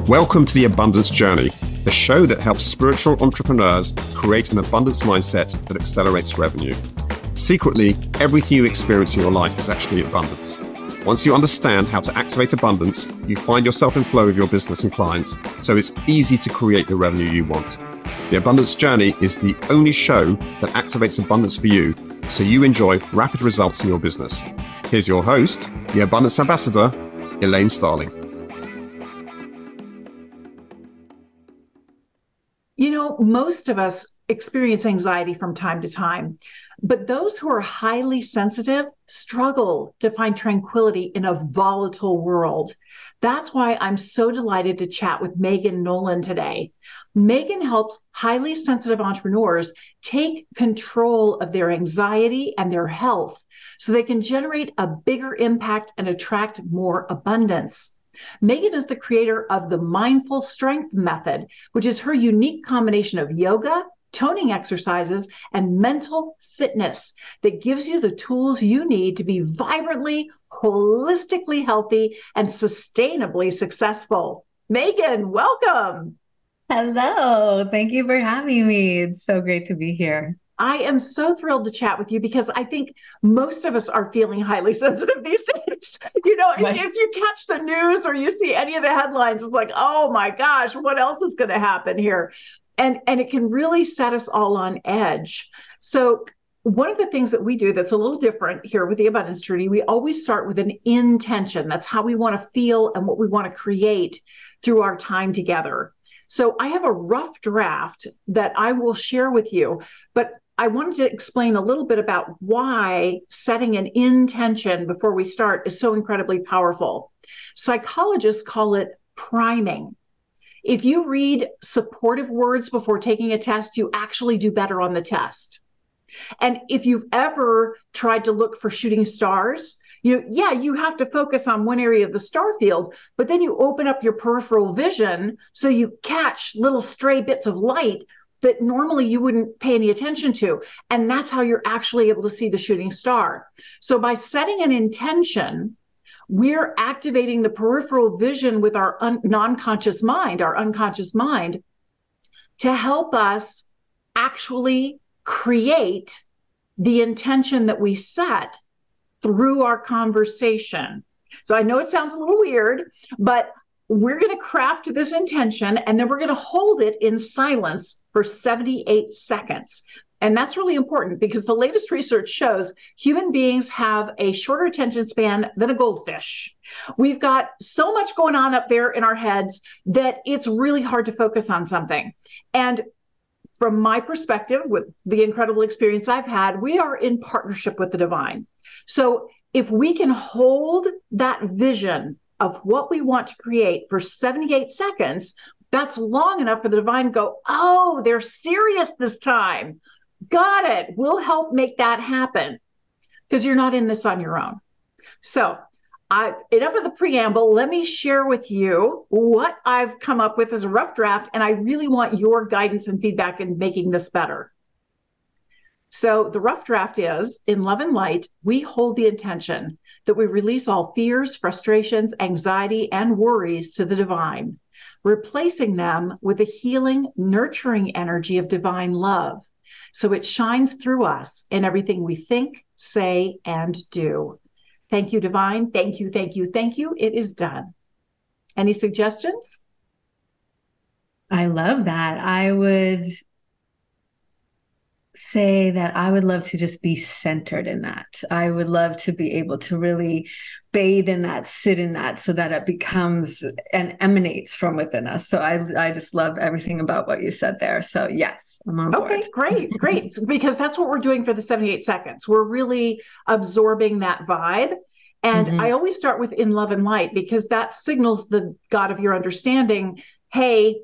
Welcome to The Abundance Journey, the show that helps spiritual entrepreneurs create an abundance mindset that accelerates revenue. Secretly, everything you experience in your life is actually abundance. Once you understand how to activate abundance, you find yourself in flow with your business and clients, so it's easy to create the revenue you want. The Abundance Journey is the only show that activates abundance for you, so you enjoy rapid results in your business. Here's your host, the Abundance Ambassador, Elaine Starling. You know, most of us experience anxiety from time to time, but those who are highly sensitive struggle to find tranquility in a volatile world. That's why I'm so delighted to chat with Nolan today. Megan helps highly sensitive entrepreneurs take control of their anxiety and their health so they can generate a bigger impact and attract more abundance. Megan is the creator of the Mindful Strength Method, which is her unique combination of yoga, toning exercises, and mental fitness that gives you the tools you need to be vibrantly, holistically healthy, and sustainably successful. Megan, welcome. Hello. Thank you for having me. It's so great to be here. I am so thrilled to chat with you because I think most of us are feeling highly sensitive these days. You know, if you catch the news or you see any of the headlines, it's like, oh my gosh, what else is going to happen here? And it can really set us all on edge. So one of the things that we do that's a little different here with the Abundance Journey, we always start with an intention. That's how we want to feel and what we want to create through our time together. So I have a rough draft that I will share with you, but I wanted to explain a little bit about why setting an intention before we start is so incredibly powerful. Psychologists call it priming. If you read supportive words before taking a test, you actually do better on the test. And if you've ever tried to look for shooting stars, you have to focus on one area of the star field, but then you open up your peripheral vision so you catch little stray bits of light that normally you wouldn't pay any attention to. And that's how you're actually able to see the shooting star. So by setting an intention, we're activating the peripheral vision with our non-conscious mind, our unconscious mind, to help us actually create the intention that we set through our conversation. So I know it sounds a little weird, but we're going to craft this intention and then we're going to hold it in silence for 78 seconds. And that's really important because the latest research shows human beings have a shorter attention span than a goldfish. We've got so much going on up there in our heads that it's really hard to focus on something. And from my perspective, with the incredible experience I've had, we are in partnership with the divine. So if we can hold that vision of what we want to create for 78 seconds, that's long enough for the divine to go, oh, they're serious this time. Got it. We'll help make that happen because you're not in this on your own. So enough of the preamble. Let me share with you what I've come up with as a rough draft, and I really want your guidance and feedback in making this better. So the rough draft is, in love and light, we hold the intention that we release all fears, frustrations, anxiety, and worries to the divine, replacing them with the healing, nurturing energy of divine love. So it shines through us in everything we think, say, and do. Thank you, divine. Thank you, thank you, thank you. It is done. Any suggestions? I love that. I would say that I would love to just be centered in that. I would love to be able to really bathe in that, sit in that, so that it becomes and emanates from within us. So I just love everything about what you said there. So yes, I'm on board. Okay, great. Because that's what we're doing for the 78 seconds. We're really absorbing that vibe. And I always start with in love and light because that signals the God of your understanding, hey,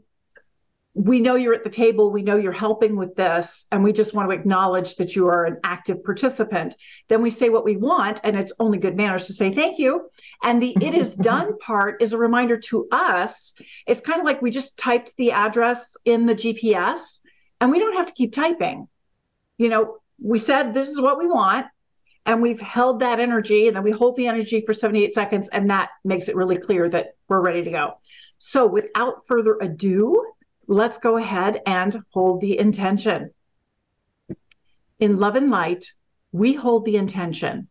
we know you're at the table, we know you're helping with this, and we just want to acknowledge that you are an active participant. Then we say what we want, and it's only good manners to say thank you. And the it is done part is a reminder to us. It's kind of like we just typed the address in the GPS, and we don't have to keep typing. You know, we said this is what we want, And we've held that energy, and then we hold the energy for 78 seconds, and that makes it really clear that we're ready to go. So without further ado, let's go ahead and hold the intention. In love and light, we hold the intention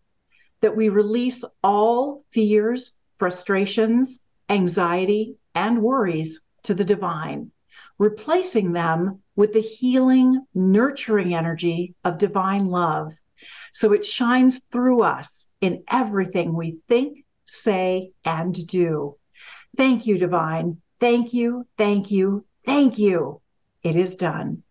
that we release all fears, frustrations, anxiety, and worries to the divine, replacing them with the healing, nurturing energy of divine love, so it shines through us in everything we think, say, and do. Thank you, divine. Thank you, thank you, thank you. It is done.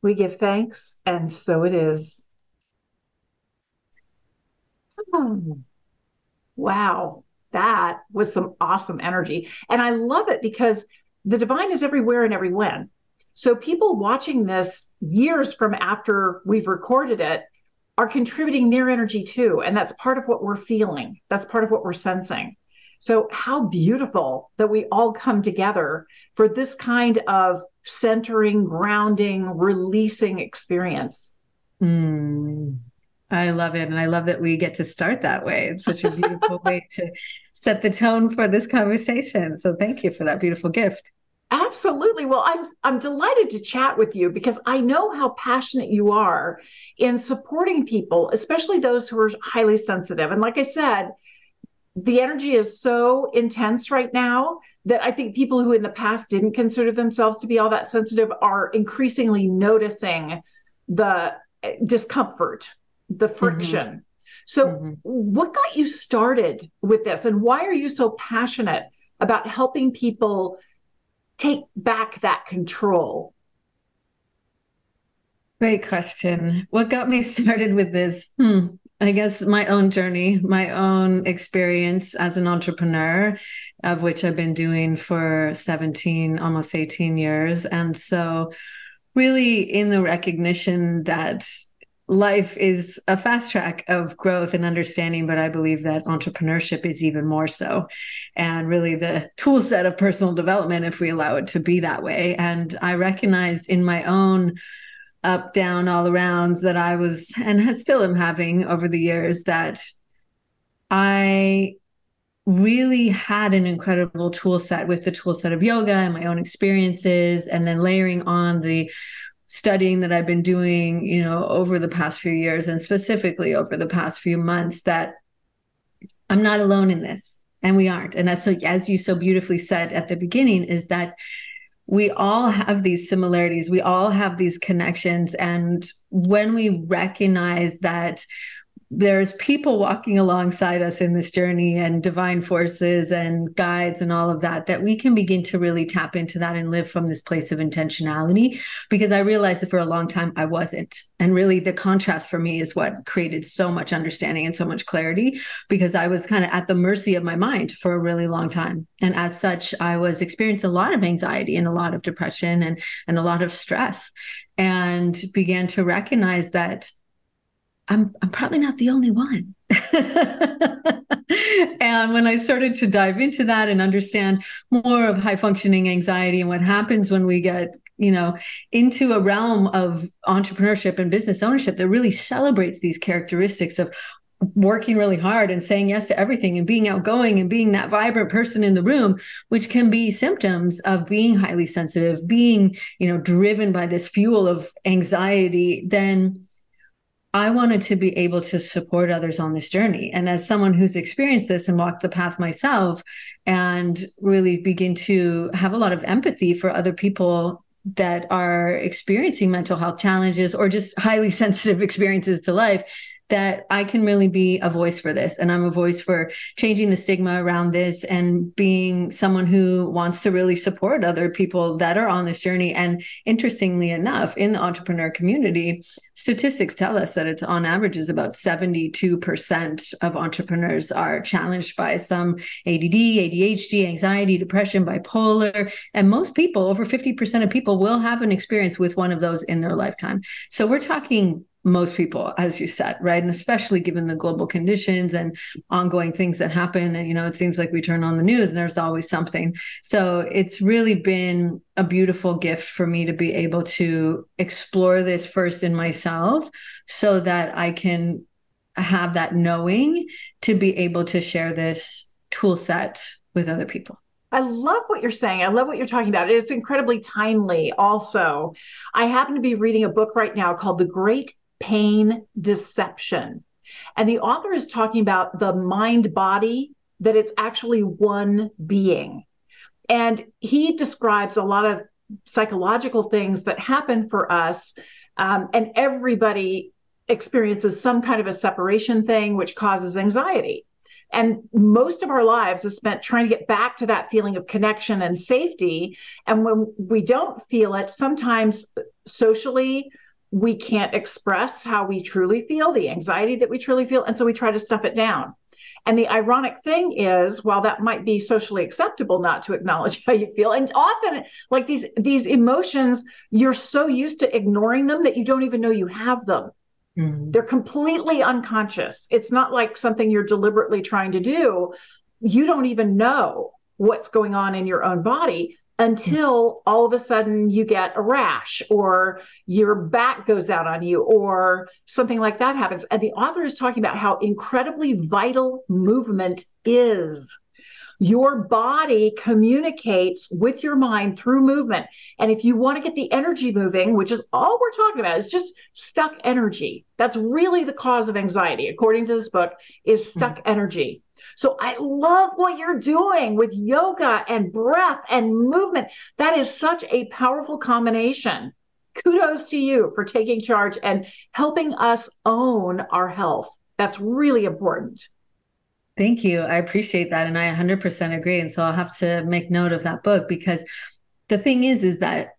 We give thanks, and so it is. Oh, wow, that was some awesome energy. And I love it because the divine is everywhere and everywhen. So people watching this years from after we've recorded it are contributing their energy too. And that's part of what we're feeling. That's part of what we're sensing. So how beautiful that we all come together for this kind of centering, grounding, releasing experience. I love it. And I love that we get to start that way. It's such a beautiful way to set the tone for this conversation. So thank you for that beautiful gift. Absolutely. Well, I'm delighted to chat with you because I know how passionate you are in supporting people, especially those who are highly sensitive. And like I said, the energy is so intense right now that I think people who in the past didn't consider themselves to be all that sensitive are increasingly noticing the discomfort, the friction. Mm-hmm. So what got you started with this, and why are you so passionate about helping people take back that control? Great question. What got me started with this? I guess my own journey, my own experience as an entrepreneur, of which I've been doing for 17, almost 18 years. And so really in the recognition that life is a fast track of growth and understanding, but I believe that entrepreneurship is even more so. And really the tool set of personal development, if we allow it to be that way. And I recognized in my own up, down, all arounds that I was, and still am having over the years, that I really had an incredible tool set with the tool set of yoga and my own experiences, and then layering on the studying that I've been doing, over the past few years, and specifically over the past few months, that I'm not alone in this, and we aren't. And that's so, as you so beautifully said at the beginning, is that we all have these similarities. We all have these connections. And when we recognize that there's people walking alongside us in this journey, and divine forces and guides and all of that, that we can begin to really tap into that and live from this place of intentionality. Because I realized that for a long time I wasn't. And really the contrast for me is what created so much understanding and so much clarity, because I was kind of at the mercy of my mind for a really long time. And as such, I was experiencing a lot of anxiety and a lot of depression and a lot of stress, and began to recognize that I'm probably not the only one. And when I started to dive into that and understand more of high functioning anxiety and what happens when we get into a realm of entrepreneurship and business ownership that really celebrates these characteristics of working really hard and saying yes to everything and being outgoing and being that vibrant person in the room, which can be symptoms of being highly sensitive, being, driven by this fuel of anxiety, then I wanted to be able to support others on this journey. And as someone who's experienced this and walked the path myself, and really begin to have a lot of empathy for other people that are experiencing mental health challenges or just highly sensitive experiences to life, that I can really be a voice for this. And I'm a voice for changing the stigma around this and being someone who wants to really support other people that are on this journey. And interestingly enough, in the entrepreneur community, statistics tell us that it's on average is about 72% of entrepreneurs are challenged by some ADD, ADHD, anxiety, depression, bipolar. And most people, over 50% of people, will have an experience with one of those in their lifetime. So we're talking most people, as you said, right? And especially given the global conditions and ongoing things that happen. And, it seems like we turn on the news and there's always something. So it's really been a beautiful gift for me to be able to explore this first in myself so that I can have that knowing to be able to share this tool set with other people. I love what you're saying. I love what you're talking about. It's incredibly timely also. I happen to be reading a book right now called The Great Pain Deception. And the author is talking about the mind body, that it's actually one being. And he describes a lot of psychological things that happen for us. And everybody experiences some kind of a separation thing, which causes anxiety. And most of our lives is spent trying to get back to that feeling of connection and safety. And when we don't feel it, sometimes socially, we can't express how we truly feel, the anxiety that we truly feel. And so we try to stuff it down. And the ironic thing is, while that might be socially acceptable not to acknowledge how you feel, and often like these emotions, you're so used to ignoring them that you don't even know you have them. Mm-hmm. They're completely unconscious. It's not like something you're deliberately trying to do. You don't even know what's going on in your own body until all of a sudden you get a rash or your back goes out on you or something like that happens. And the author is talking about how incredibly vital movement is. Your body communicates with your mind through movement. And if you want to get the energy moving, which is all we're talking about, is just stuck energy. That's really the cause of anxiety, according to this book, is stuck energy. So I love what you're doing with yoga and breath and movement. That is such a powerful combination. Kudos to you for taking charge and helping us own our health. That's really important. Thank you. I appreciate that. And I 100% agree. And so I'll have to make note of that book, because the thing is that,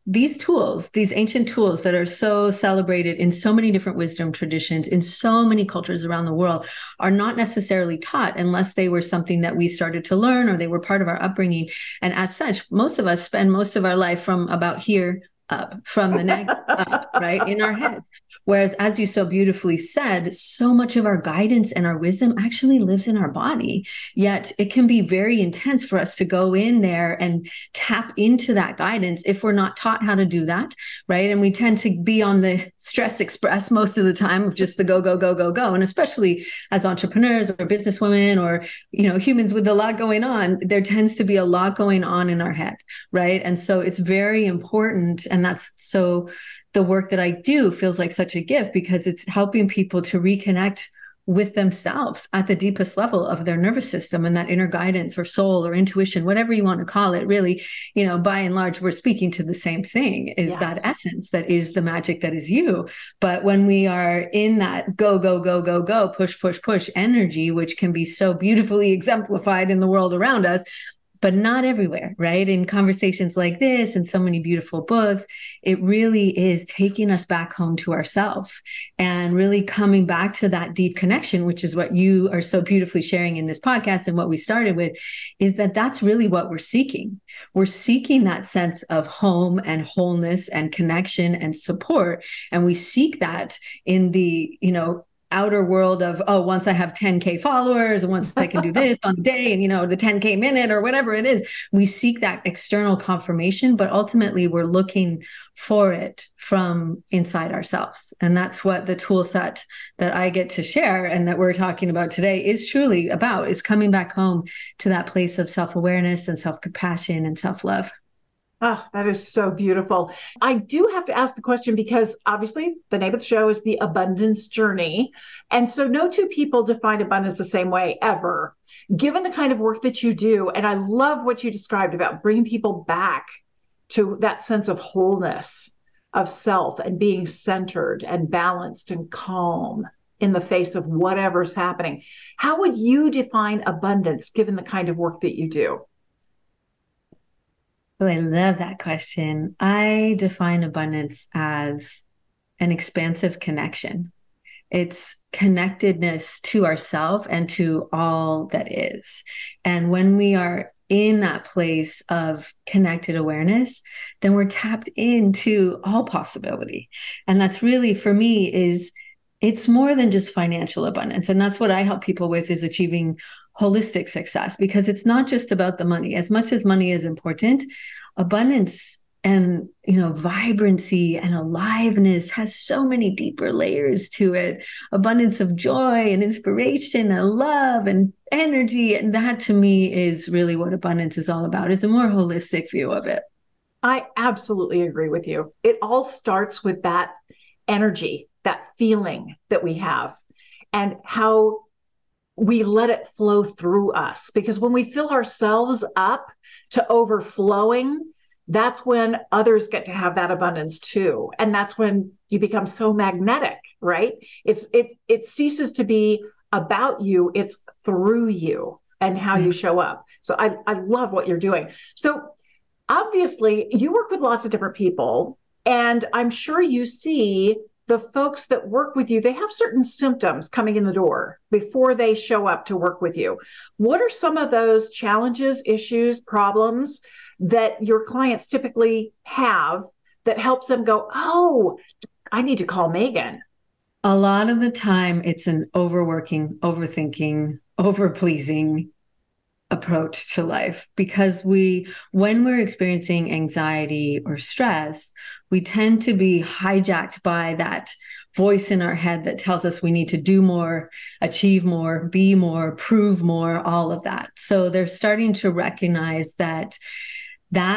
these tools, these ancient tools that are so celebrated in so many different wisdom traditions, in so many cultures around the world, are not necessarily taught unless they were something that we started to learn or they were part of our upbringing. And as such, most of us spend most of our life from about here up, from the neck up, right, in our heads. Whereas, as you so beautifully said, so much of our guidance and our wisdom actually lives in our body. Yet it can be very intense for us to go in there and tap into that guidance if we're not taught how to do that, right? And we tend to be on the stress express most of the time of just the go, go, go, go, go. And especially as entrepreneurs or businesswomen or, humans with a lot going on, there tends to be a lot going on in our head, right? And so it's very important. And that's so the work that I do feels like such a gift, because it's helping people to reconnect with themselves at the deepest level of their nervous system and that inner guidance or soul or intuition, whatever you want to call it. Really, by and large, we're speaking to the same thing, is that essence that is the magic that is you. But when we are in that go, go, go, go, go, push, push, push energy, which can be so beautifully exemplified in the world around us, but not everywhere, right? In conversations like this and so many beautiful books, it really is taking us back home to ourselves and really coming back to that deep connection, which is what you are so beautifully sharing in this podcast. And what we started with is that that's really what we're seeking. We're seeking that sense of home and wholeness and connection and support. And we seek that in the, outer world of, oh, once I have 10K followers, and once I can do this on a day, and, the 10K minute or whatever it is, we seek that external confirmation, but ultimately we're looking for it from inside ourselves. And that's what the tool set that I get to share and that we're talking about today is truly about, is coming back home to that place of self-awareness and self-compassion and self-love. Oh, that is so beautiful. I do have to ask the question because obviously the name of the show is The Abundance Journey. And so no two people define abundance the same way ever, given the kind of work that you do. And I love what you described about bringing people back to that sense of wholeness of self and being centered and balanced and calm in the face of whatever's happening. How would you define abundance given the kind of work that you do? Oh, I love that question. I define abundance as an expansive connection. It's connectedness to ourself and to all that is. And when we are in that place of connected awareness, then we're tapped into all possibility. And that's really, for me, it's more than just financial abundance. And that's what I help people with, is achieving holistic success, because it's not just about the money. As much as money is important, abundance and vibrancy and aliveness has so many deeper layers to it. Abundance of joy and inspiration and love and energy. And that, to me, is really what abundance is all about, is a more holistic view of it. I absolutely agree with you. It all starts with that energy, that feeling that we have, and how we let it flow through us. Because when we fill ourselves up to overflowing, that's when others get to have that abundance too. And that's when you become so magnetic, right? It ceases to be about you, it's through you and how you show up. So I love what you're doing. So obviously you work with lots of different people, and I'm sure you see the folks that work with you, they have certain symptoms coming in the door before they show up to work with you. What are some of those challenges, issues, problems that your clients typically have that helps them go, oh, I need to call Megan? A lot of the time, it's an overworking, overthinking, overpleasing approach to life, because when we're experiencing anxiety or stress, we tend to be hijacked by that voice in our head that tells us we need to do more, achieve more, be more, prove more, all of that. So they're starting to recognize that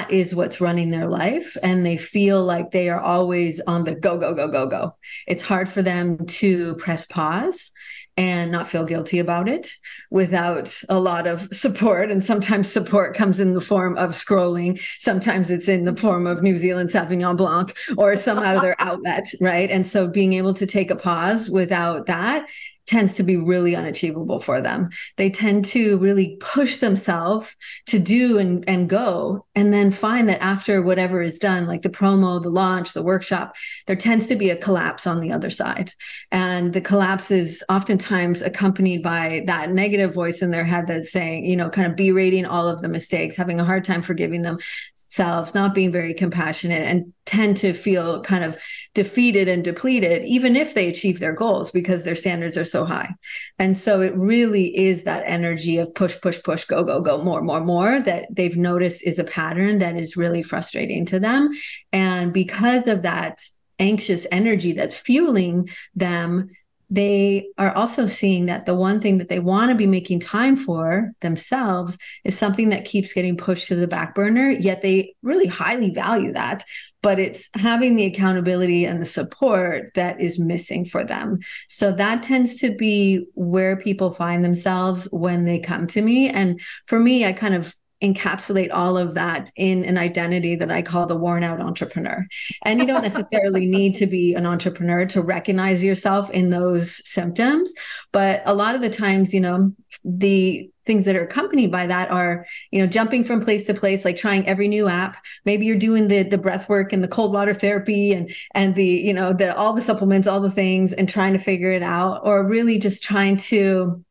is what's running their life, and they feel like they are always on the go, go, go, go, go. It's hard for them to press pause and not feel guilty about it without a lot of support. And sometimes support comes in the form of scrolling. Sometimes it's in the form of New Zealand Sauvignon Blanc or some other outlet, right? And so being able to take a pause without that tends to be really unachievable for them. They tend to really push themselves to do and go, and then find that after whatever is done, like the promo, the launch, the workshop, there tends to be a collapse on the other side. And the collapse is oftentimes accompanied by that negative voice in their head that's saying, kind of berating all of the mistakes, having a hard time forgiving themselves, not being very compassionate, and tend to feel kind of defeated and depleted, even if they achieve their goals, because their standards are so high. And so it really is that energy of push, push, push, go, go, go, more, more, more, that they've noticed is a pattern that is really frustrating to them. And because of that anxious energy that's fueling them, they are also seeing that the one thing that they want to be making time for themselves is something that keeps getting pushed to the back burner, yet they really highly value that. But it's having the accountability and the support that is missing for them. So that tends to be where people find themselves when they come to me. And for me, I kind of encapsulate all of that in an identity that I call the worn out entrepreneur. And you don't necessarily need to be an entrepreneur to recognize yourself in those symptoms. But a lot of the times, the things that are accompanied by that are, jumping from place to place, like trying every new app. Maybe you're doing the breath work and the cold water therapy and the all the supplements, all the things, and trying to figure it out, or really just trying to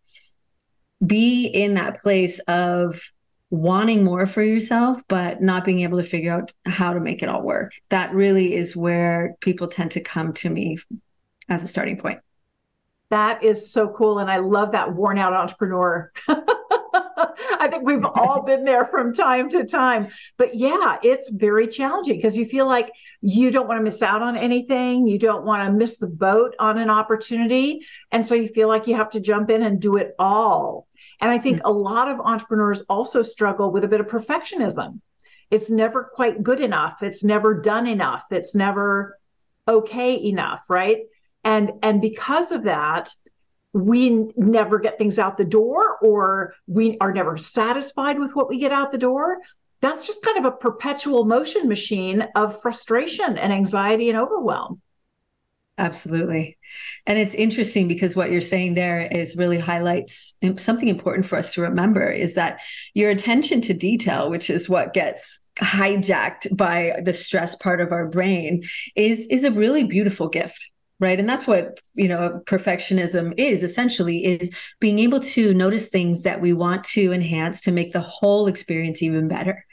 be in that place of wanting more for yourself, but not being able to figure out how to make it all work. That really is where people tend to come to me as a starting point. That is so cool. And I love that worn out entrepreneur. I think we've all been there from time to time. But yeah, it's very challenging because you feel like you don't want to miss out on anything. You don't want to miss the boat on an opportunity. And so you feel like you have to jump in and do it all. And I think a lot of entrepreneurs also struggle with a bit of perfectionism. It's never quite good enough. It's never done enough. It's never okay enough, right? And because of that, we never get things out the door, or we are never satisfied with what we get out the door. That's just kind of a perpetual motion machine of frustration and anxiety and overwhelm. Absolutely. And it's interesting because what you're saying there is really highlights something important for us to remember, is that your attention to detail, which is what gets hijacked by the stress part of our brain, is a really beautiful gift. Right. And that's what, perfectionism is essentially, is being able to notice things that we want to enhance to make the whole experience even better.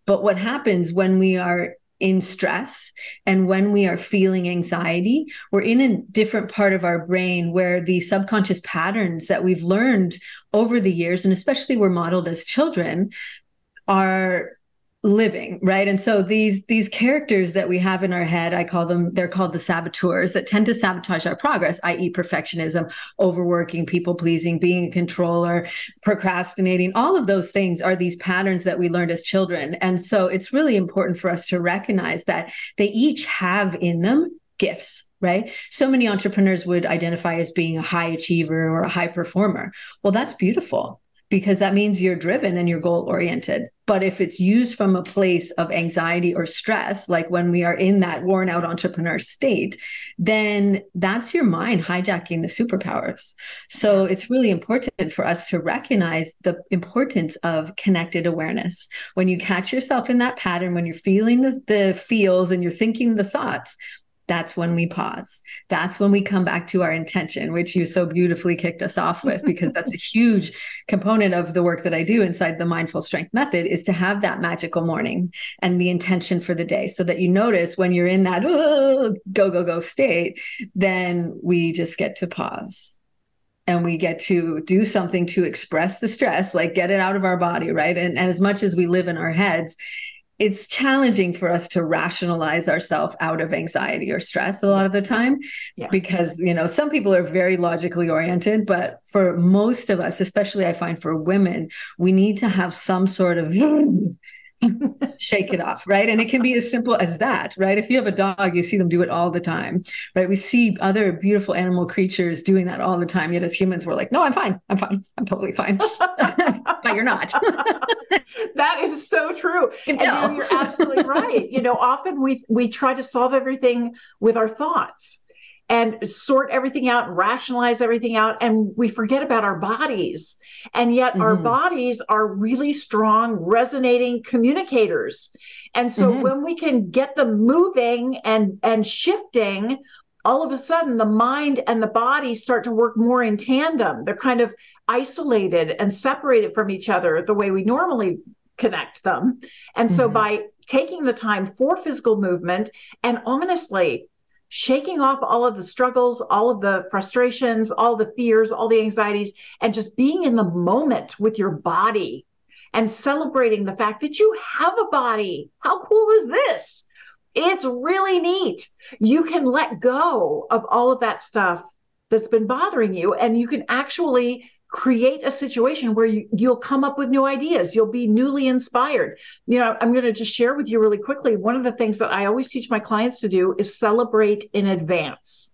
But what happens when we are in stress and when we are feeling anxiety, we're in a different part of our brain where the subconscious patterns that we've learned over the years, and especially were modeled as children, are living, right? And so these characters that we have in our head, they're called the saboteurs, that tend to sabotage our progress, i.e. perfectionism, overworking, people pleasing, being a controller, procrastinating. All of those things are these patterns that we learned as children. And so it's really important for us to recognize that they each have in them gifts, right? So many entrepreneurs would identify as being a high achiever or a high performer. Well, that's beautiful, because that means you're driven and you're goal oriented. But if it's used from a place of anxiety or stress, like when we are in that worn out entrepreneur state, then that's your mind hijacking the superpowers. So it's really important for us to recognize the importance of connected awareness. When you catch yourself in that pattern, when you're feeling the feels and you're thinking the thoughts, that's when we pause. That's when we come back to our intention, which you so beautifully kicked us off with, because that's a huge component of the work that I do inside the Mindful Strength Method, is to have that magical morning and the intention for the day, so that you notice when you're in that go state, then we just get to pause. And we get to do something to express the stress, like get it out of our body, right? And as much as we live in our heads, it's challenging for us to rationalize ourselves out of anxiety or stress a lot of the time, because, some people are very logically oriented, but for most of us, especially I find for women, we need to have some sort of shake it off, right? And it can be as simple as that, right? If you have a dog, you see them do it all the time, right? We see other beautiful animal creatures doing that all the time. Yet as humans, we're like, no, I'm fine. I'm totally fine. But you're not. That is so true. And you're absolutely right. Often we try to solve everything with our thoughts and sort everything out and rationalize everything out. And we forget about our bodies. And yet our bodies are really strong, resonating communicators. And so when we can get them moving and shifting, all of a sudden the mind and the body start to work more in tandem. They're kind of isolated and separated from each other the way we normally connect them. And so by taking the time for physical movement and honestly shaking off all of the struggles, all of the frustrations, all the fears, all the anxieties, and just being in the moment with your body and celebrating the fact that you have a body. How cool is this? It's really neat. You can let go of all of that stuff that's been bothering you, and you can actually create a situation where you'll come up with new ideas. You'll be newly inspired. I'm going to just share with you really quickly. One of the things that I always teach my clients to do is celebrate in advance.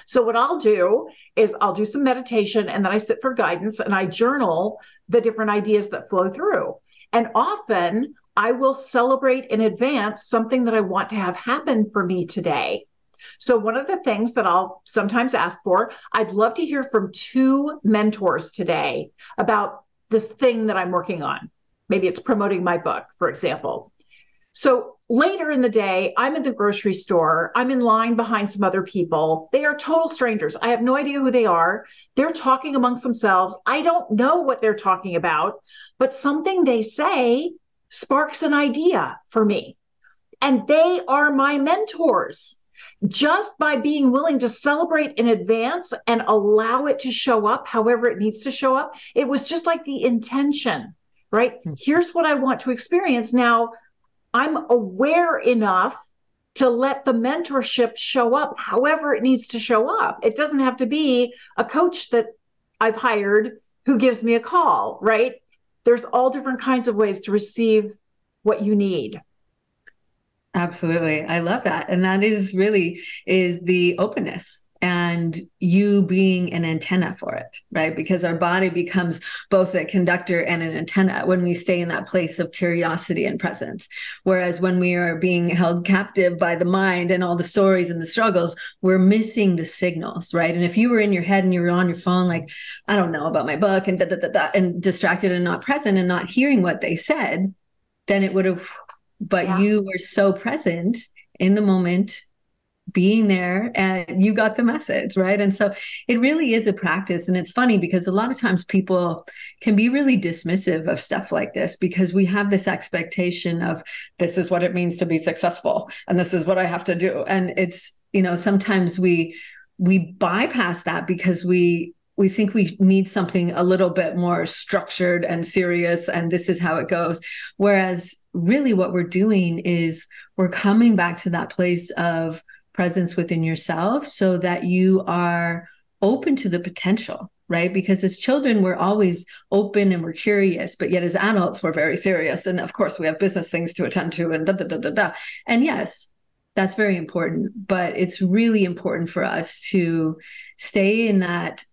So what I'll do is I'll do some meditation, and then I sit for guidance and I journal the different ideas that flow through. And often I will celebrate in advance something that I want to have happen for me today. So one of the things that I'll sometimes ask for, I'd love to hear from 2 mentors today about this thing that I'm working on. Maybe it's promoting my book, for example. So later in the day, I'm in the grocery store. I'm in line behind some other people. They are total strangers. I have no idea who they are. They're talking amongst themselves. I don't know what they're talking about, but something they say sparks an idea for me. And they are my mentors. just by being willing to celebrate in advance and allow it to show up however it needs to show up. It was just like the intention, right? Here's what I want to experience. Now, I'm aware enough to let the mentorship show up however it needs to show up. It doesn't have to be a coach that I've hired who gives me a call, right? There's all different kinds of ways to receive what you need. Absolutely. I love that. And that is the openness and you being an antenna for it, right? Because our body becomes both a conductor and an antenna when we stay in that place of curiosity and presence. Whereas when we are being held captive by the mind and all the stories and the struggles, we're missing the signals, right? And if you were in your head and you were on your phone, like, I don't know about my book and and distracted and not present and not hearing what they said, then it would have. But you were so present in the moment, being there, and you got the message, right? And so it really is a practice. And it's funny because a lot of times people can be really dismissive of stuff like this because we have this expectation of this is what it means to be successful and this is what I have to do. And it's, sometimes we bypass that because we think we need something a little bit more structured and serious, and this is how it goes. Whereas really what we're doing is we're coming back to that place of presence within yourself so that you are open to the potential, right? Because as children, we're always open and we're curious, but yet as adults, we're very serious. And of course, we have business things to attend to and And yes, that's very important, but it's really important for us to stay in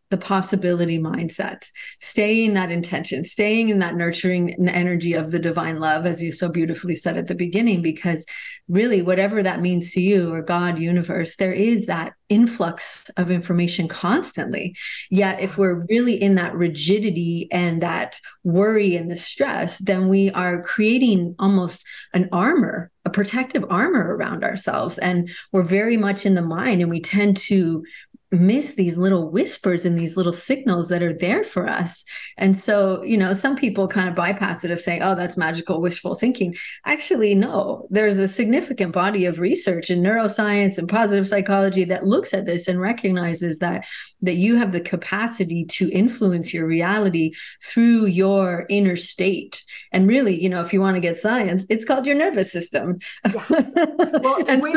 the possibility mindset, stay in that intention, staying in that nurturing energy of the divine love, as you so beautifully said at the beginning, because really whatever that means to you or God, universe, there is that influx of information constantly. Yet if we're really in that rigidity and that worry and the stress, then we are creating almost an armor, a protective armor around ourselves. And we're very much in the mind, and we tend to miss these little whispers and these little signals that are there for us. And so, some people kind of bypass it of saying, oh, that's magical wishful thinking. Actually, no, there's a significant body of research in neuroscience and positive psychology that looks at this and recognizes that you have the capacity to influence your reality through your inner state. And really, if you want to get science, it's called your nervous system. Yeah. Well, and way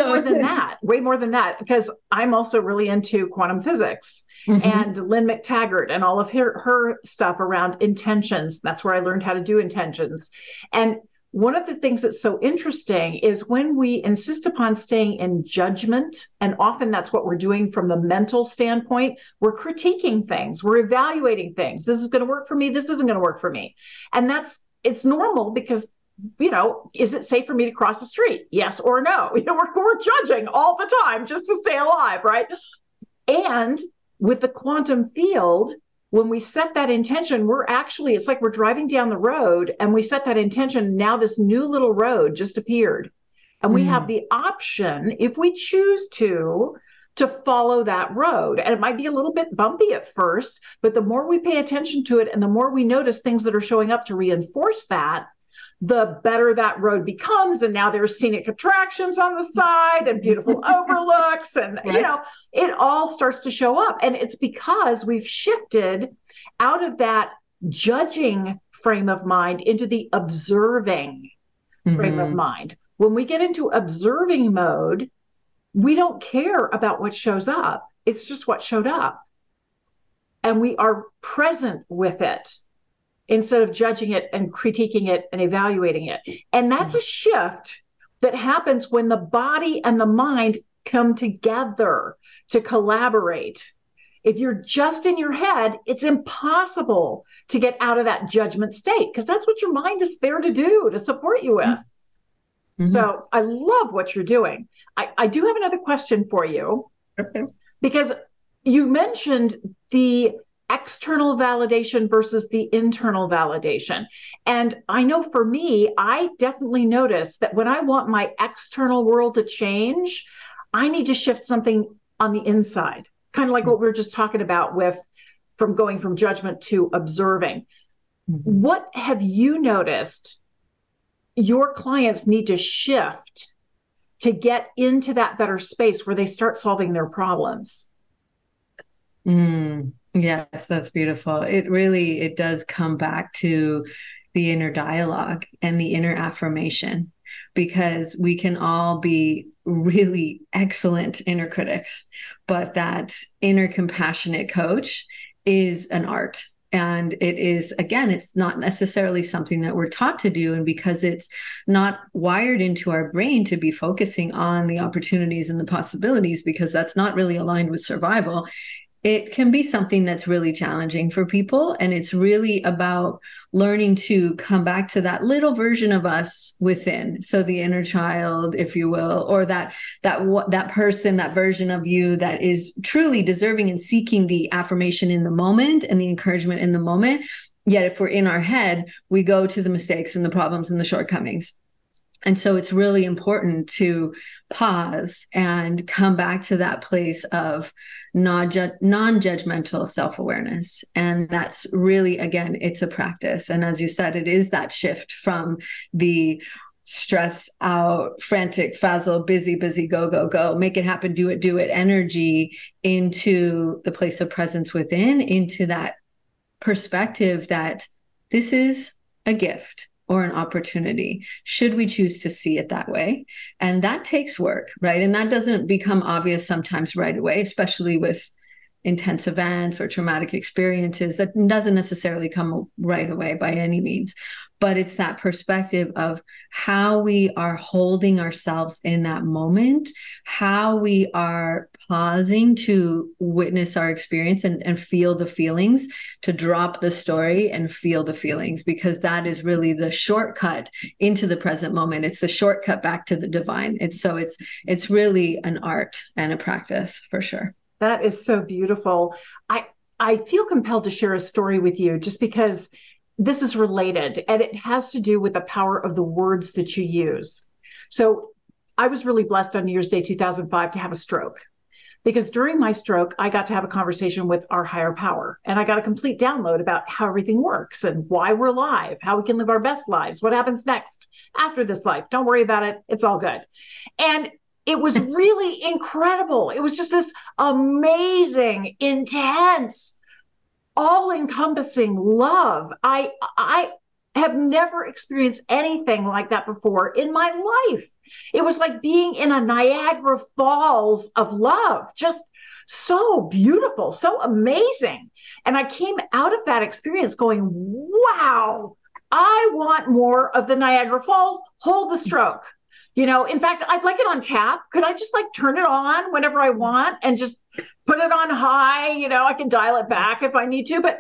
more than that, because I'm also really into quantum physics and Lynn McTaggart and all of her stuff around intentions. That's where I learned how to do intentions. And one of the things that's so interesting is when we insist upon staying in judgment, and often that's what we're doing from the mental standpoint, we're critiquing things, we're evaluating things. This is going to work for me. This isn't going to work for me. And it's normal because is it safe for me to cross the street? Yes or no? We're judging all the time just to stay alive, right? And with the quantum field, when we set that intention, it's like we're driving down the road and we set that intention. Now this new little road just appeared. And we have the option, if we choose to follow that road. And it might be a little bit bumpy at first, but the more we pay attention to it and the more we notice things that are showing up to reinforce that, the better that road becomes. And now there's scenic attractions on the side and beautiful overlooks. And, it all starts to show up. And it's because we've shifted out of that judging frame of mind into the observing frame of mind. When we get into observing mode, we don't care about what shows up. It's just what showed up. And we are present with it, instead of judging it and critiquing it and evaluating it. And that's a shift that happens when the body and the mind come together to collaborate. If you're just in your head, it's impossible to get out of that judgment state because that's what your mind is there to do, to support you with. So I love what you're doing. I do have another question for you. Okay. Because you mentioned the external validation versus the internal validation. And I know for me, I definitely notice that when I want my external world to change, I need to shift something on the inside, kind of like what we were just talking about from going from judgment to observing. What have you noticed your clients need to shift to get into that better space where they start solving their problems. Yes, that's beautiful. It does come back to the inner dialogue and the inner affirmation, because we can all be really excellent inner critics, but that inner compassionate coach is an art. And it is, again, it's not necessarily something that we're taught to do. And because it's not wired into our brain to be focusing on the opportunities and the possibilities, because that's not really aligned with survival, it can be something that's really challenging for people. And it's really about learning to come back to that little version of us within. So the inner child, if you will, or that person, that version of you that is truly deserving and seeking the affirmation in the moment and the encouragement in the moment. Yet if we're in our head, we go to the mistakes and the problems and the shortcomings. And so it's really important to pause and come back to that place of non-judgmental self-awareness. And that's really, again, it's a practice. And as you said, it is that shift from the stress out, frantic, frazzle, busy, go, make it happen, do it energy into the place of presence within, into that perspective that this is a gift or an opportunity, should we choose to see it that way. And that takes work, right? And that doesn't become obvious sometimes right away, especially with intense events or traumatic experiences. That doesn't necessarily come right away by any means. But it's that perspective of how we are holding ourselves in that moment, how we are pausing to witness our experience and feel the feelings, to drop the story and feel the feelings, because that is really the shortcut into the present moment. It's the shortcut back to the divine. It's really an art and a practice for sure. That is so beautiful. I feel compelled to share a story with you just because this is related, and it has to do with the power of the words that you use. So I was really blessed on New Year's Day 2005 to have a stroke, because during my stroke, I got to have a conversation with our higher power, and I got a complete download about how everything works and why we're alive, how we can live our best lives, what happens next after this life. Don't worry about it. It's all good. And it was really incredible. It was just this amazing, intense, all-encompassing love. I have never experienced anything like that before in my life. It was like being in a Niagara Falls of love, just so beautiful, so amazing. And I came out of that experience going, wow, I want more of the Niagara Falls. Hold the stroke. In fact, I'd like it on tap. Could I just turn it on whenever I want and just put it on high? I can dial it back if I need to, but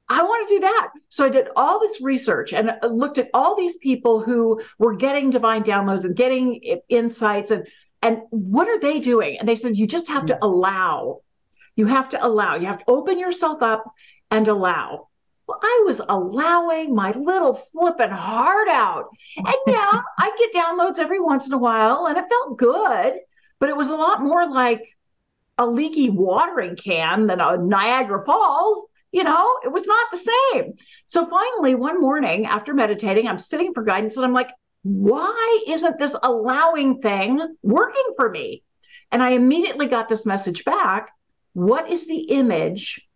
I want to do that. So I did all this research and looked at all these people who were getting divine downloads and getting insights and what are they doing? And they said, you just have to allow. You have to allow. You have to open yourself up and allow. Well, I was allowing my little flipping heart out. And yeah, I get downloads every once in a while and it felt good, but it was a lot more like a leaky watering can than a Niagara Falls. It was not the same. So finally, one morning after meditating, I'm sitting for guidance and I'm like, why isn't this allowing thing working for me? And I immediately got this message back. What is the image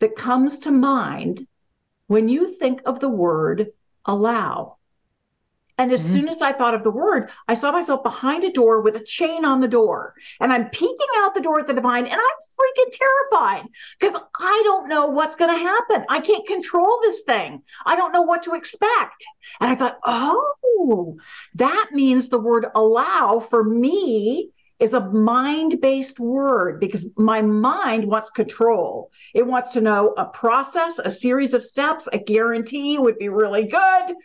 that comes to mind when you think of the word allow? And as soon as I thought of the word, I saw myself behind a door with a chain on the door. And I'm peeking out the door at the divine, and I'm freaking terrified because I don't know what's going to happen. I can't control this thing. I don't know what to expect. And I thought, oh, that means the word allow for me is a mind-based word, because my mind wants control. It wants to know a process, a series of steps. A guarantee would be really good.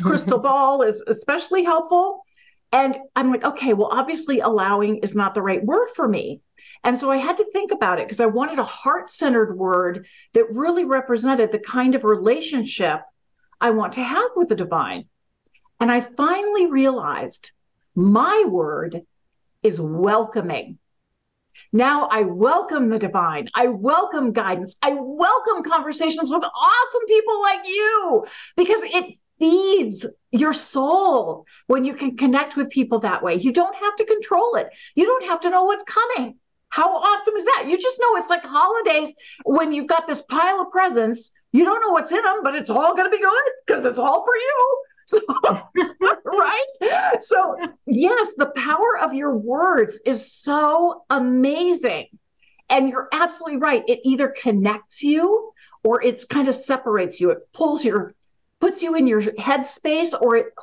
Crystal ball is especially helpful. And I'm like, okay, well, obviously allowing is not the right word for me. And so I had to think about it because I wanted a heart-centered word that really represented the kind of relationship I want to have with the divine. And I finally realized my word is welcoming. Now I welcome the divine. I welcome guidance. I welcome conversations with awesome people like you, because feeds your soul when you can connect with people that way. You don't have to control it. You don't have to know what's coming. How awesome is that? You just know it's like holidays when you've got this pile of presents. You don't know what's in them, but it's all going to be good because it's all for you. So, right? So, yes, the power of your words is so amazing. And you're absolutely right. It either connects you or it's kind of separates you. It puts you in your headspace, or it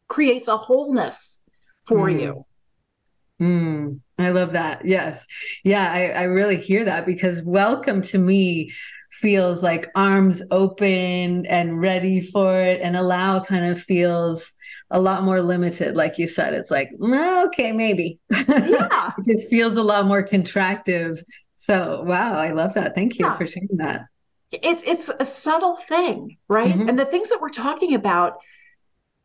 creates a wholeness for you. I love that. Yes. Yeah, I really hear that, because welcome to me feels like arms open and ready for it, and allow kind of feels a lot more limited. Like you said, it's like, okay, maybe. Yeah. It just feels a lot more contractive. So, wow, I love that. Thank you for sharing that. It's a subtle thing, right? And the things that we're talking about,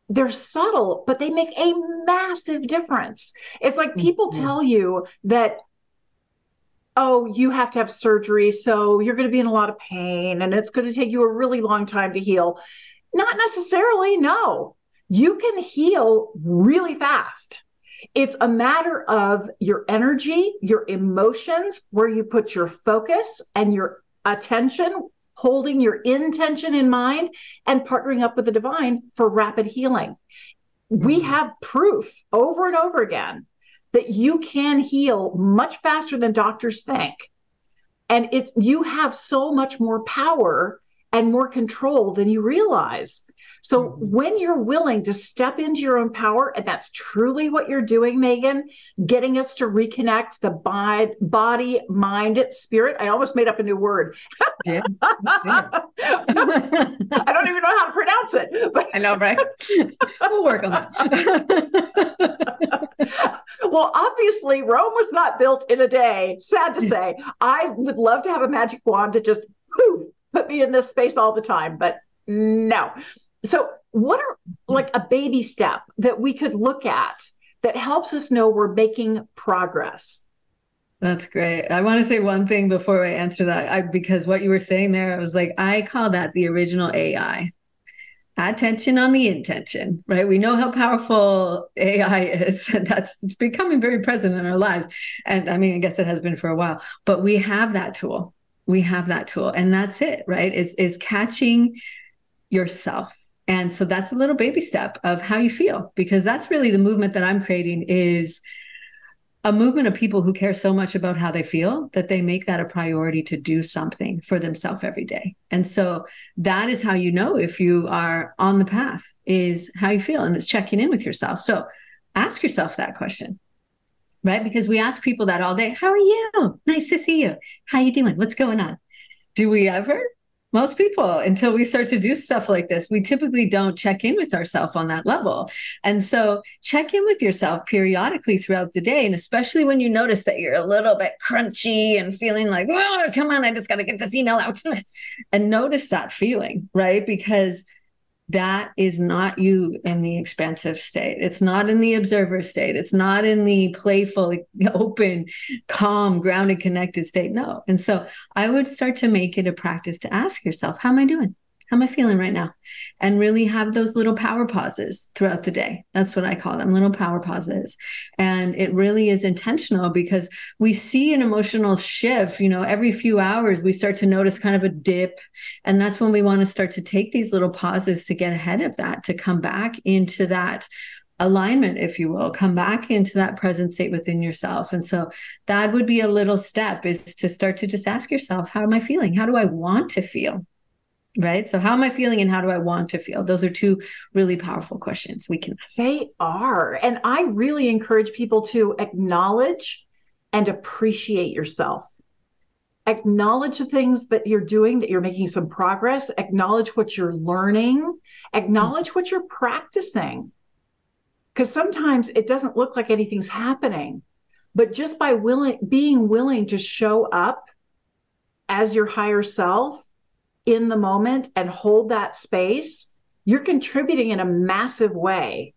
they're subtle, but they make a massive difference. It's like people tell you that, oh, you have to have surgery, so you're going to be in a lot of pain and it's going to take you a really long time to heal. Not necessarily, no. You can heal really fast. It's a matter of your energy, your emotions, where you put your focus and your attention, holding your intention in mind, and partnering up with the divine for rapid healing. We have proof over and over again that you can heal much faster than doctors think. And you have so much more power and more control than you realize. So when you're willing to step into your own power, and that's truly what you're doing, Megan, getting us to reconnect the body, mind, spirit. I almost made up a new word. Yeah, I don't even know how to pronounce it. But I know, right? We'll work on that. Well, obviously, Rome was not built in a day. Sad to say. I would love to have a magic wand to just put me in this space all the time, but no. So what are like a baby step that we could look at that helps us know we're making progress? That's great. I want to say one thing before I answer that, because what you were saying there, I was like, I call that the original AI. Attention on the intention, right? We know how powerful AI is, and it's becoming very present in our lives. And I mean, I guess it has been for a while, but we have that tool. We have that tool, and that's it, right? Is catching yourself. And so that's a little baby step of how you feel, because that's really the movement that I'm creating, is a movement of people who care so much about how they feel that they make that a priority to do something for themselves every day. And so that is how you know if you are on the path, is how you feel, and it's checking in with yourself. So ask yourself that question, right? Because we ask people that all day. How are you? Nice to see you. How you doing? What's going on? Do we ever? Most people, until we start to do stuff like this, we typically don't check in with ourselves on that level. And so check in with yourself periodically throughout the day. And especially when you notice that you're a little bit crunchy and feeling like, oh, come on, I just got to get this email out. And notice that feeling, right? Because that is not you in the expansive state. It's not in the observer state. It's not in the playful, open, calm, grounded, connected state. No. And so I would start to make it a practice to ask yourself, how am I doing? How am I feeling right now? And really have those little power pauses throughout the day. That's what I call them, little power pauses. And it really is intentional, because we see an emotional shift, every few hours, we start to notice kind of a dip. And that's when we want to start to take these little pauses to get ahead of that, to come back into that alignment, if you will, come back into that present state within yourself. And so that would be a little step, is to start to just ask yourself, how am I feeling? How do I want to feel? Right? So how am I feeling and how do I want to feel? Those are two really powerful questions we can ask. They are. And I really encourage people to acknowledge and appreciate yourself. Acknowledge the things that you're doing, that you're making some progress. Acknowledge what you're learning. Acknowledge what you're practicing. Because sometimes it doesn't look like anything's happening. But just by being willing to show up as your higher self in the moment and hold that space, you're contributing in a massive way.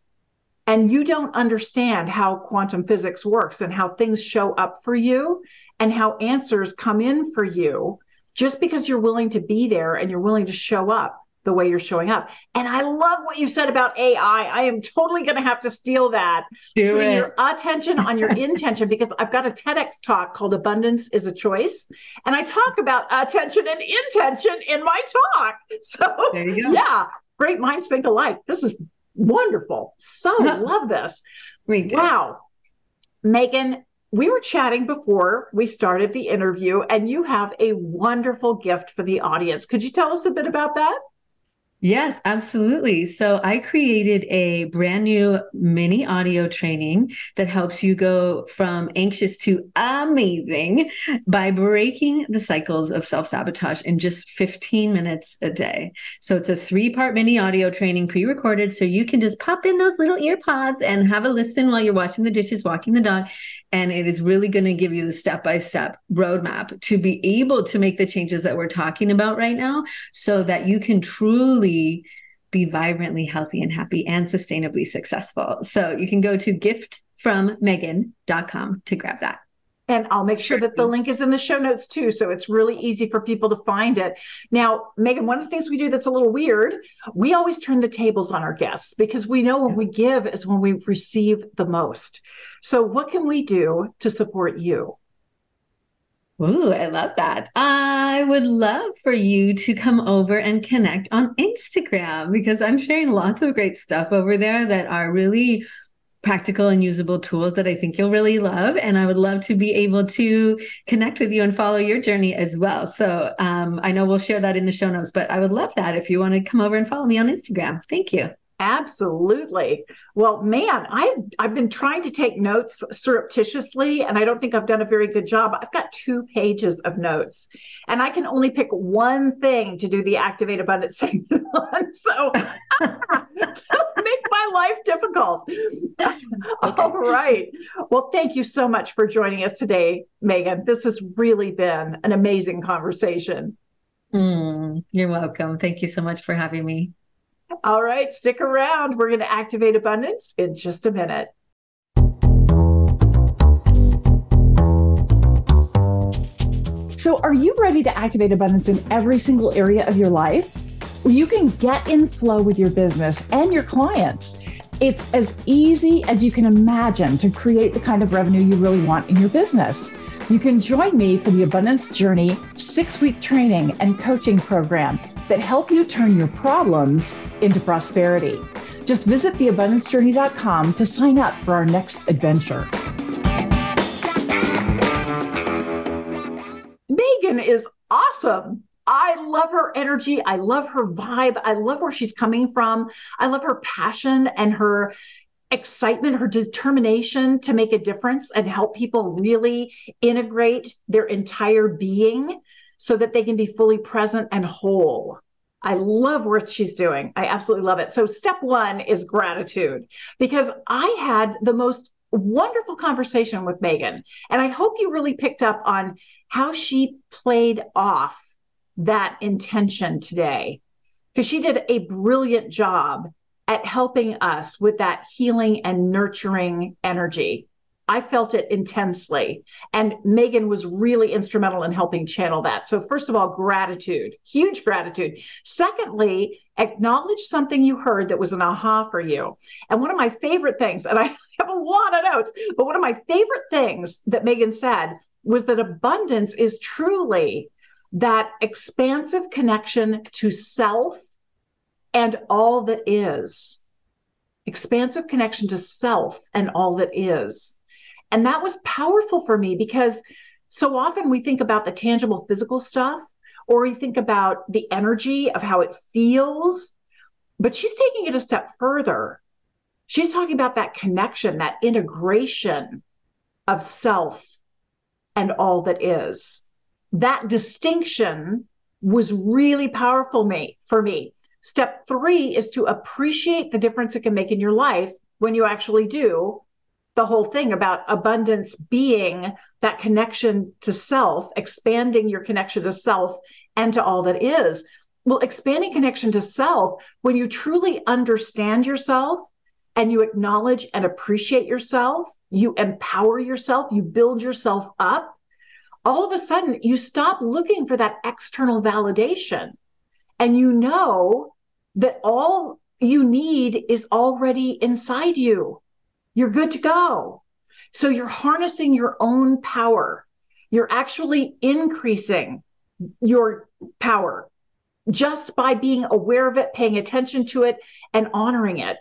And you don't understand how quantum physics works and how things show up for you and how answers come in for you just because you're willing to be there and you're willing to show up the way you're showing up. And I love what you said about AI. I am totally going to have to steal that. Do Putting it. your attention on your intention, because I've got a TEDx talk called Abundance is a Choice. And I talk about attention and intention in my talk. So there you go. Yeah, great minds think alike. This is wonderful. So love this. Wow. Megan, we were chatting before we started the interview, and you have a wonderful gift for the audience. Could you tell us a bit about that? Yes, absolutely. So I created a brand new mini audio training that helps you go from anxious to amazing by breaking the cycles of self-sabotage in just 15 minutes a day. So it's a 3-part mini audio training pre-recorded, so you can just pop in those little ear pods and have a listen while you're washing the dishes, walking the dog. And it is really going to give you the step-by-step roadmap to be able to make the changes that we're talking about right now, so that you can truly be vibrantly healthy and happy and sustainably successful. So you can go to giftfrommegan.com to grab that. And I'll make sure that the link is in the show notes too, so it's really easy for people to find it. Now, Megan, one of the things we do that's a little weird, we always turn the tables on our guests, because we know when we give is when we receive the most. So what can we do to support you? Ooh, I love that. I would love for you to come over and connect on Instagram, because I'm sharing lots of great stuff over there that are really practical and usable tools that I think you'll really love. And I would love to be able to connect with you and follow your journey as well. So I know we'll share that in the show notes, but I would love that if you want to come over and follow me on Instagram. Thank you. Absolutely. Well, man, I've been trying to take notes surreptitiously, and I don't think I've done a very good job. I've got 2 pages of notes, and I can only pick one thing to do the Activate Abundance segment on. So make my life difficult. Okay. All right. Well, thank you so much for joining us today, Megan. This has really been an amazing conversation. You're welcome. Thank you so much for having me. All right, stick around. We're going to activate abundance in just a minute. So, are you ready to activate abundance in every single area of your life? You can get in flow with your business and your clients. It's as easy as you can imagine to create the kind of revenue you really want in your business. You can join me for the Abundance Journey 6-week training and coaching program that help you turn your problems into prosperity. Just visit theabundancejourney.com to sign up for our next adventure. Megan is awesome. I love her energy. I love her vibe. I love where she's coming from. I love her passion and her excitement, her determination to make a difference and help people really integrate their entire being so that they can be fully present and whole. I love what she's doing. I absolutely love it. So step 1 is gratitude, because I had the most wonderful conversation with Megan, and I hope you really picked up on how she played off that intention today, because she did a brilliant job at helping us with that healing and nurturing energy. I felt it intensely, and Megan was really instrumental in helping channel that. So first of all, gratitude, huge gratitude. Secondly, acknowledge something you heard that was an aha for you. And one of my favorite things, and I have a lot of notes, but one of my favorite things that Megan said was that abundance is truly that expansive connection to self and all that is. Expansive connection to self and all that is. And that was powerful for me, because so often we think about the tangible physical stuff, or we think about the energy of how it feels, but she's taking it a step further. She's talking about that connection, that integration of self and all that is. That distinction was really powerful for me. Step 3 is to appreciate the difference it can make in your life when you actually do the whole thing about abundance being that connection to self, expanding your connection to self and to all that is. Well, expanding connection to self, when you truly understand yourself and you acknowledge and appreciate yourself, you empower yourself, you build yourself up, all of a sudden you stop looking for that external validation. and you know that all you need is already inside you. You're good to go. So you're harnessing your own power. You're actually increasing your power just by being aware of it, paying attention to it, and honoring it.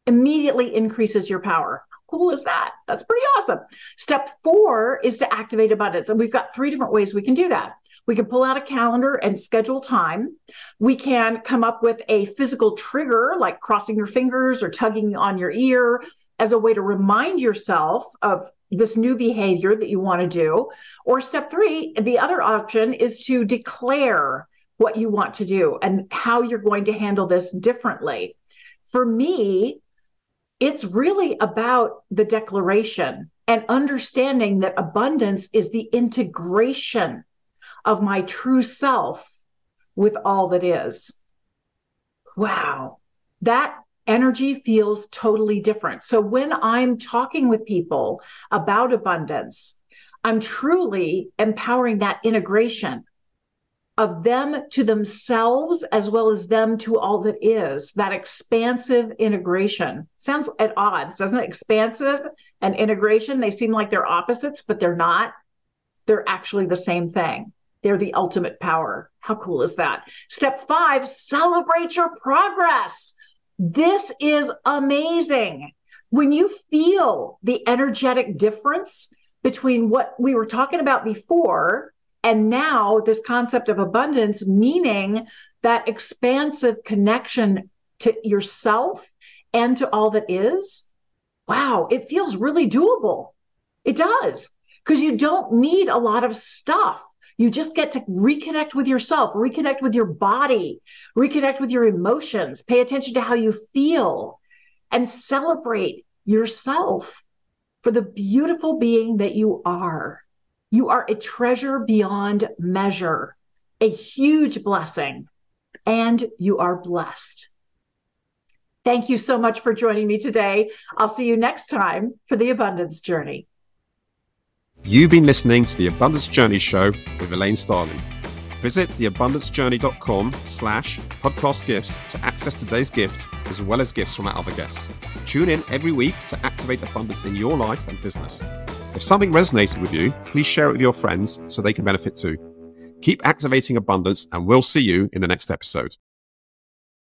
Immediately increases your power. How cool is that? That's pretty awesome. Step 4 is to activate abundance. And we've got 3 different ways we can do that. We can pull out a calendar and schedule time. We can come up with a physical trigger, like crossing your fingers or tugging on your ear, as a way to remind yourself of this new behavior that you want to do. Or step 3, the other option is to declare what you want to do and how you're going to handle this differently. For me, it's really about the declaration and understanding that abundance is the integration of my true self with all that is. Wow, that energy feels totally different. So when I'm talking with people about abundance, I'm truly empowering that integration of them to themselves as well as them to all that is, that expansive integration. Sounds at odds, doesn't it? Expansive and integration, they seem like they're opposites, but they're not. They're actually the same thing. They're the ultimate power. How cool is that? Step 5, celebrate your progress. This is amazing. When you feel the energetic difference between what we were talking about before and now this concept of abundance, meaning that expansive connection to yourself and to all that is, wow, it feels really doable. It does, because you don't need a lot of stuff. You just get to reconnect with yourself, reconnect with your body, reconnect with your emotions, pay attention to how you feel, and celebrate yourself for the beautiful being that you are. You are a treasure beyond measure, a huge blessing, and you are blessed. Thank you so much for joining me today. I'll see you next time for the Abundance Journey. You've been listening to the Abundance Journey Show with Elaine Starling. Visit theabundancejourney.com/podcast gifts to access today's gift, as well as gifts from our other guests. Tune in every week to activate abundance in your life and business. If something resonated with you, please share it with your friends so they can benefit too. Keep activating abundance, and we'll see you in the next episode.